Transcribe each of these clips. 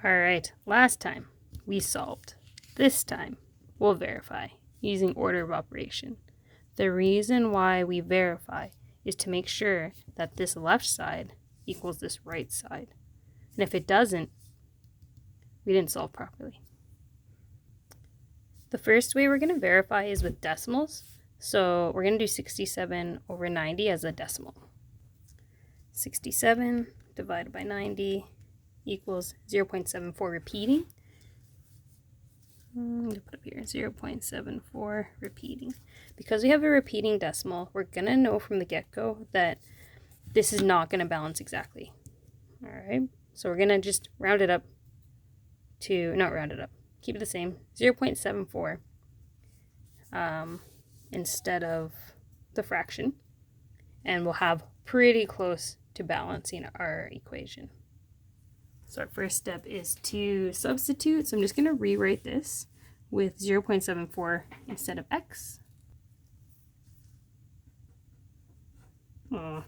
Alright, last time we solved. This time we'll verify using order of operation. The reason why we verify is to make sure that this left side equals this right side. And if it doesn't, we didn't solve properly. The first way we're going to verify is with decimals. So we're going to do 67 over 90 as a decimal. 67 divided by 90 equals 0.74 repeating. I'm going to put up here 0.74 repeating. Because we have a repeating decimal, we're going to know from the get-go that this is not going to balance exactly. Alright, so we're going to just round it up to, not round it up, keep it the same, 0.74 instead of the fraction. And we'll have pretty close to balancing our equation. So our first step is to substitute. So I'm just going to rewrite this with 0.74 instead of x. Oh,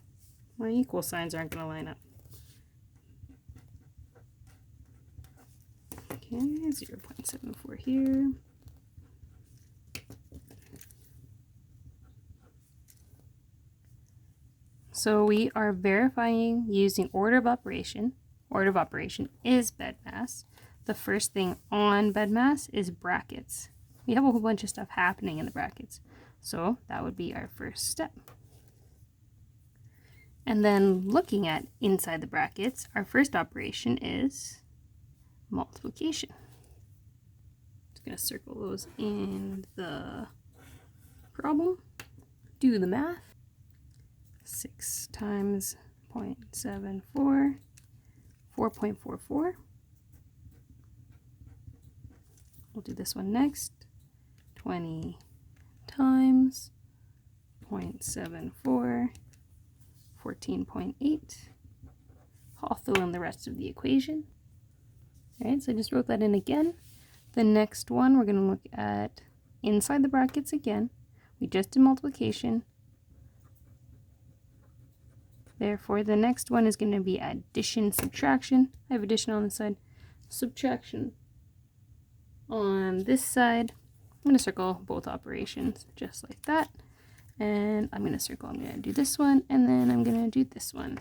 my equal signs aren't going to line up. Okay, 0.74 here. So we are verifying using order of operation. Order of operation is BEDMAS. The first thing on BEDMAS is brackets. We have a whole bunch of stuff happening in the brackets. So that would be our first step. And then looking at inside the brackets, our first operation is multiplication. Just going to circle those in the problem. Do the math. 6 times 0.74. 4.44. We'll do this one next. 20 times 0.74, 14.8. I'll fill in the rest of the equation. Alright, so I just wrote that in again. The next one we're going to look at inside the brackets again. We just did multiplication. Therefore, the next one is going to be addition, subtraction. I have addition on this side, subtraction on this side. I'm going to circle both operations just like that. And I'm going to circle, I'm going to do this one, and then I'm going to do this one.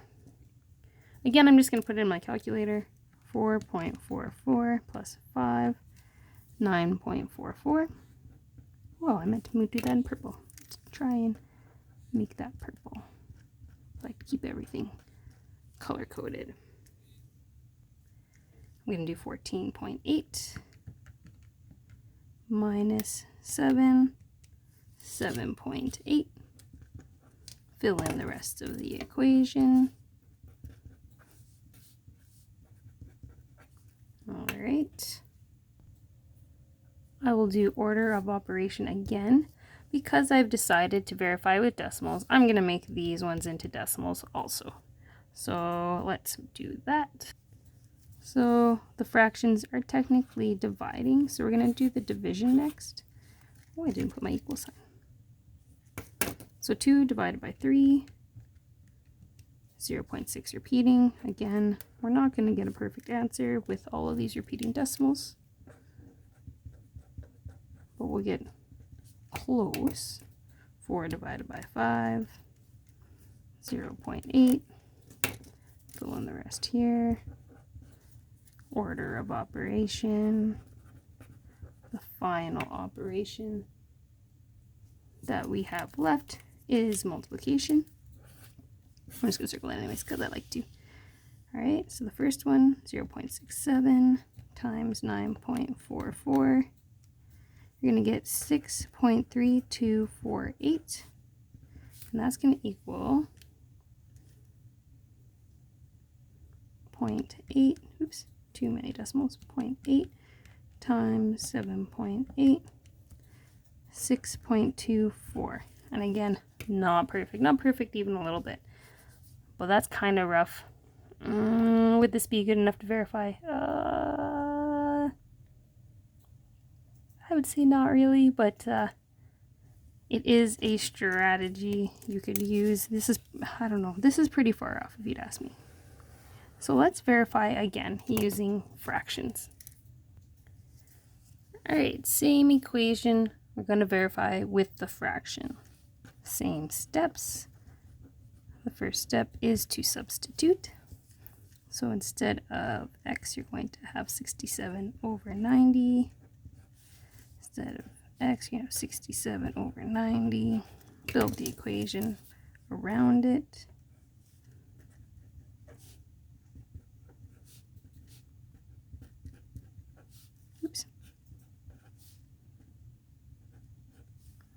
Again, I'm just going to put it in my calculator. 4.44 plus 5, 9.44. Whoa, I meant to do that in purple. Let's try and make that purple. I like to keep everything color coded. I'm going to do 14.8 minus 7, 7.8. Fill in the rest of the equation. All right. I will do order of operation again. Because I've decided to verify with decimals, I'm going to make these ones into decimals also. So let's do that. So the fractions are technically dividing, so we're going to do the division next. Oh, I didn't put my equal sign. So 2 divided by 3, 0.6 repeating. Again, we're not going to get a perfect answer with all of these repeating decimals, but we'll get close. 4 divided by 5, 0.8. Fill in the rest here. Order of operation. The final operation that we have left is multiplication. I'm just going to circle it anyways because I like to. Alright, so the first one, 0.67 times 9.44. You're going to get 6.3248, and that's going to equal 0.8, oops, too many decimals, 0.8 times 7.8, 6.24. And again, not perfect even a little bit, but that's kind of rough. Would this be good enough to verify? I would say not really, but it is a strategy you could use. This is, I don't know, this is pretty far off if you'd ask me. So let's verify again using fractions. All right, same equation. We're going to verify with the fraction. Same steps. The first step is to substitute. So instead of x, you're going to have 67 over 90. Instead of x, you have 67 over 90. Build the equation around it. Oops.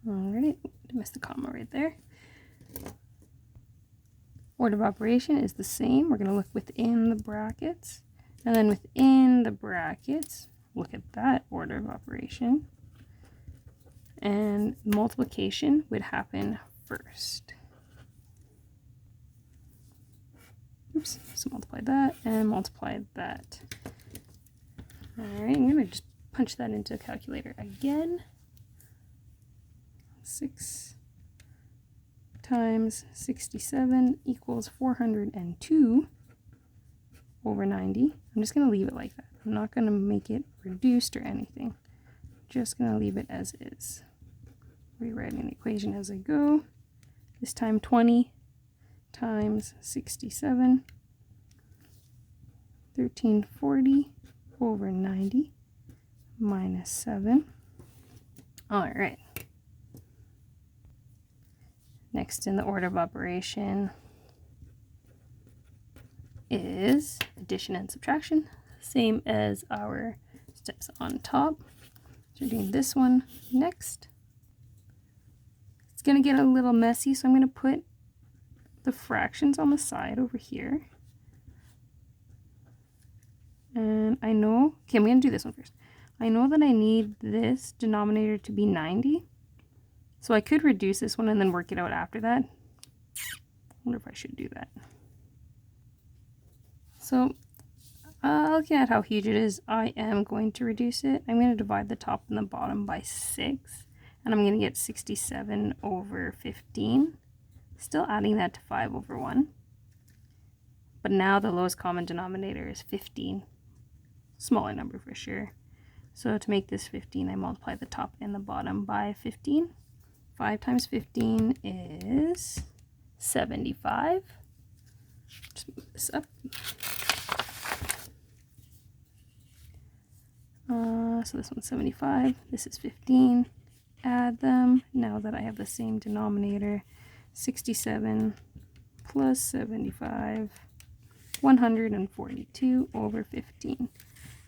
All right, missed the comma right there. Order of operation is the same. We're going to look within the brackets. And then within the brackets, look at that order of operation. And multiplication would happen first. Oops, so multiply that and multiply that. All right, I'm going to just punch that into a calculator again. 6 times 67 equals 402 over 90. I'm just going to leave it like that. I'm not going to make it reduced or anything. Just going to leave it as is. Rewriting the equation as I go. This time 20 times 67, 1340 over 90 minus 7. All right. Next in the order of operation is addition and subtraction, same as our steps on top. So we're doing this one next. It's going to get a little messy, so I'm going to put the fractions on the side over here. And I know, okay, I'm going to do this one first. I know that I need this denominator to be 90. So I could reduce this one and then work it out after that. I wonder if I should do that. So looking at how huge it is, I am going to reduce it. I'm going to divide the top and the bottom by 6. And I'm going to get 67 over 15. Still adding that to 5 over 1. But now the lowest common denominator is 15. Smaller number for sure. So to make this 15, I multiply the top and the bottom by 15. 5 times 15 is 75. Just move this up. So this one's 75. This is 15. Add them. Now that I have the same denominator, 67 plus 75, 142 over 15.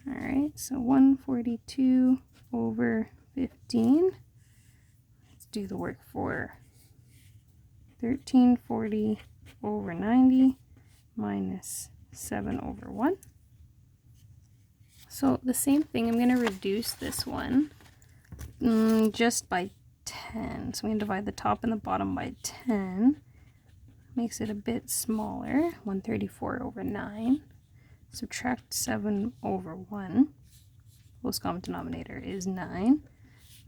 All right, so 142 over 15. Do the work for 1340 over 90 minus 7 over 1. So the same thing, I'm going to reduce this one just by 10. So I'm going to divide the top and the bottom by 10. Makes it a bit smaller, 134 over 9. Subtract 7 over 1. Lowest common denominator is 9.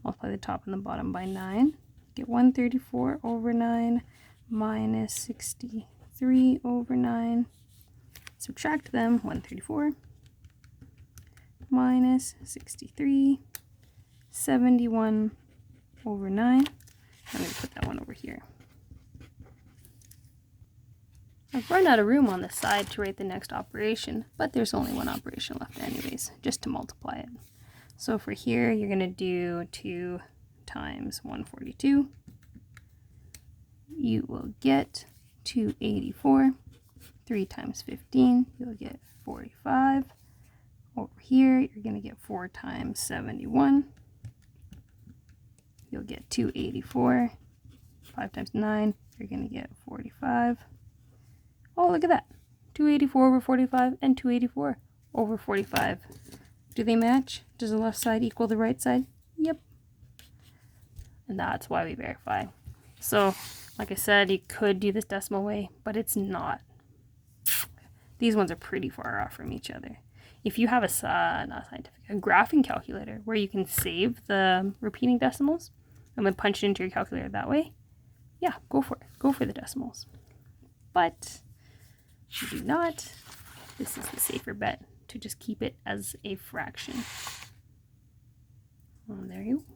Multiply the top and the bottom by 9. Get 134 over 9 minus 63 over 9. Subtract them, 134 minus 63, 71 over 9. I'm going to put that one over here. I've run out of room on the side to write the next operation, but there's only one operation left anyways, just to multiply it. So for here, you're going to do 2 times 142. You will get 284. 3 times 15, you'll get 45. Over here, you're going to get 4 times 71. You'll get 284. 5 times 9, you're going to get 45. Oh, look at that. 284 over 45 and 284 over 45. Do they match? Does the left side equal the right side? Yep. And that's why we verify. So, like I said, you could do this decimal way, but it's not. These ones are pretty far off from each other. If you have a graphing calculator where you can save the repeating decimals and then punch it into your calculator that way, yeah, go for it. Go for the decimals. But if you do not, this is the safer bet to just keep it as a fraction. There you go.